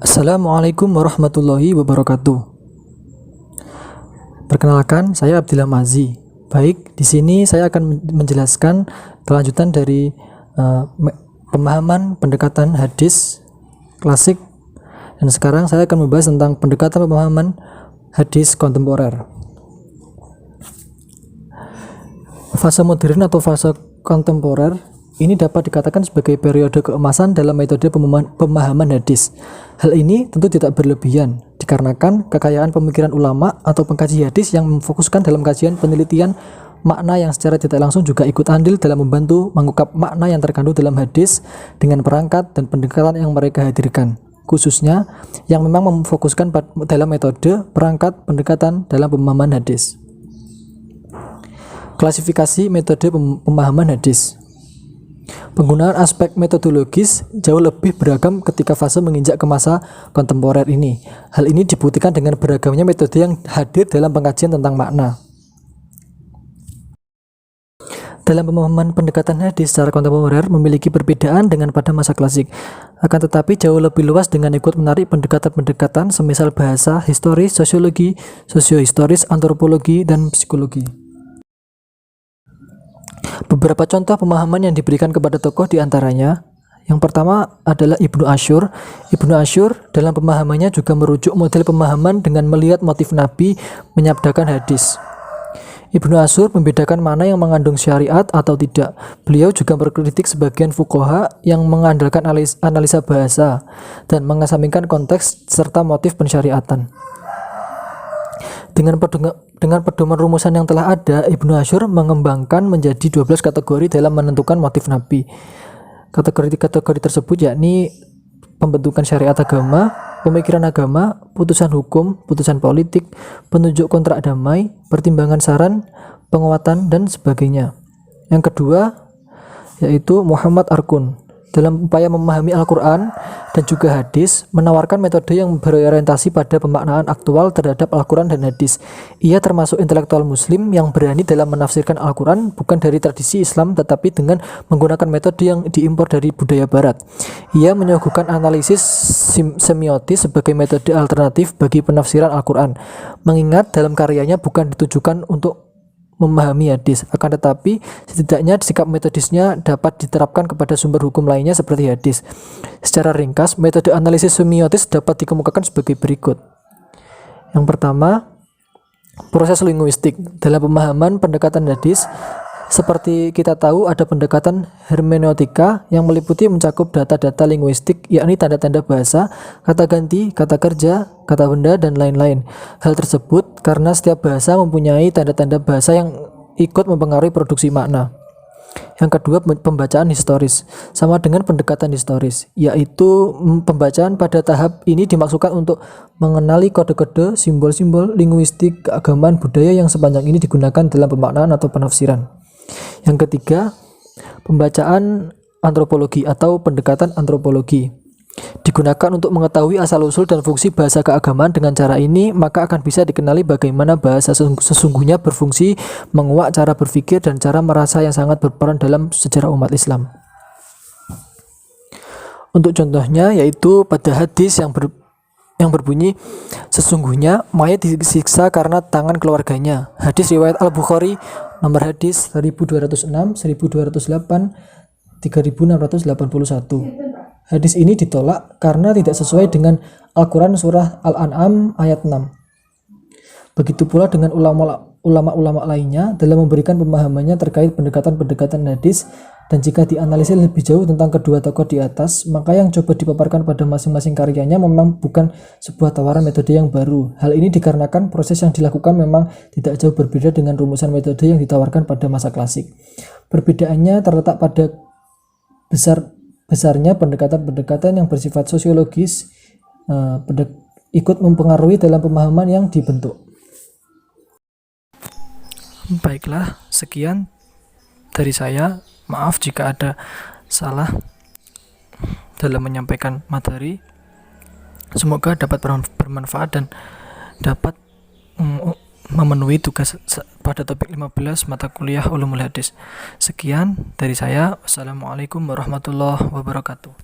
Assalamualaikum warahmatullahi wabarakatuh. Perkenalkan, saya Abdillah Mazi. Baik, di sini saya akan menjelaskan kelanjutan dari pemahaman pendekatan hadis klasik, dan sekarang saya akan membahas tentang pendekatan pemahaman hadis kontemporer. Fase modern atau fase kontemporer ini dapat dikatakan sebagai periode keemasan dalam metode pemahaman hadis. Hal ini tentu tidak berlebihan, dikarenakan kekayaan pemikiran ulama atau pengkaji hadis yang memfokuskan dalam kajian penelitian makna yang secara tidak langsung juga ikut andil dalam membantu mengungkap makna yang terkandung dalam hadis dengan perangkat dan pendekatan yang mereka hadirkan, khususnya yang memang memfokuskan dalam metode perangkat pendekatan dalam pemahaman hadis. Klasifikasi metode pemahaman hadis. Penggunaan aspek metodologis jauh lebih beragam ketika fase menginjak ke masa kontemporer ini. Hal ini dibuktikan dengan beragamnya metode yang hadir dalam pengkajian tentang makna. Dalam pemahaman pendekatan hadis secara kontemporer memiliki perbedaan dengan pada masa klasik, akan tetapi jauh lebih luas dengan ikut menarik pendekatan-pendekatan semisal bahasa, historis, sosiologi, sosiohistoris, antropologi, dan psikologi. Beberapa contoh pemahaman yang diberikan kepada tokoh diantaranya. Yang pertama adalah Ibnu Asyur. Ibnu Asyur dalam pemahamannya juga merujuk model pemahaman dengan melihat motif Nabi menyabdakan hadis. Ibnu Asyur membedakan mana yang mengandung syariat atau tidak. Beliau juga berkritik sebagian fuqaha yang mengandalkan analisa bahasa dan mengesampingkan konteks serta motif pensyariatan. Dengan pedoman rumusan yang telah ada, Ibnu Asyur mengembangkan menjadi 12 kategori dalam menentukan motif Nabi. Kategori tersebut yakni pembentukan syariat agama, pemikiran agama, putusan hukum, putusan politik, penunjuk kontrak damai, pertimbangan saran, penguatan, dan sebagainya. Yang kedua yaitu Muhammad Arkun. Dalam upaya memahami Al-Quran dan juga hadis, menawarkan metode yang berorientasi pada pemaknaan aktual terhadap Al-Quran dan hadis. Ia termasuk intelektual muslim yang berani dalam menafsirkan Al-Quran bukan dari tradisi Islam tetapi dengan menggunakan metode yang diimpor dari budaya barat. Ia menyuguhkan analisis semiotis sebagai metode alternatif bagi penafsiran Al-Quran, mengingat dalam karyanya bukan ditujukan untuk memahami hadis, akan tetapi setidaknya sikap metodisnya dapat diterapkan kepada sumber hukum lainnya seperti hadis. Secara ringkas, metode analisis semiotis dapat dikemukakan sebagai berikut. Yang pertama, proses linguistik. Dalam pemahaman pendekatan hadis, seperti kita tahu ada pendekatan hermeneutika yang meliputi mencakup data-data linguistik, yakni tanda-tanda bahasa, kata ganti, kata kerja, kata benda, dan lain-lain. Hal tersebut karena setiap bahasa mempunyai tanda-tanda bahasa yang ikut mempengaruhi produksi makna. Yang kedua, pembacaan historis. Sama dengan pendekatan historis, yaitu pembacaan pada tahap ini dimaksudkan untuk mengenali kode-kode, simbol-simbol, linguistik, keagamaan, budaya yang sepanjang ini digunakan dalam pemaknaan atau penafsiran. Yang ketiga, pembacaan antropologi atau pendekatan antropologi. Digunakan untuk mengetahui asal-usul dan fungsi bahasa keagamaan. Dengan cara ini, maka akan bisa dikenali bagaimana bahasa sesungguhnya berfungsi, menguak cara berpikir dan cara merasa yang sangat berperan dalam sejarah umat Islam. Untuk contohnya yaitu pada hadis yang berbunyi, sesungguhnya mayat disiksa karena tangan keluarganya. Hadis riwayat Al-Bukhari, nomor hadis 1206, 1208, 3681. Hadis ini ditolak karena tidak sesuai dengan Al-Quran surah Al-An'am ayat 6. Begitu pula dengan ulama-ulama lainnya dalam memberikan pemahamannya terkait pendekatan-pendekatan hadis. Dan jika dianalisis lebih jauh tentang kedua tokoh di atas, maka yang coba dipaparkan pada masing-masing karyanya memang bukan sebuah tawaran metode yang baru. Hal ini dikarenakan proses yang dilakukan memang tidak jauh berbeda dengan rumusan metode yang ditawarkan pada masa klasik. Perbedaannya terletak pada besarnya pendekatan-pendekatan yang bersifat sosiologis ikut mempengaruhi dalam pemahaman yang dibentuk. Baiklah, sekian dari saya. Maaf jika ada salah dalam menyampaikan materi. Semoga dapat bermanfaat dan dapat memenuhi tugas pada topik 15 mata kuliah Ulumul Hadis. Sekian dari saya. Wassalamualaikum warahmatullahi wabarakatuh.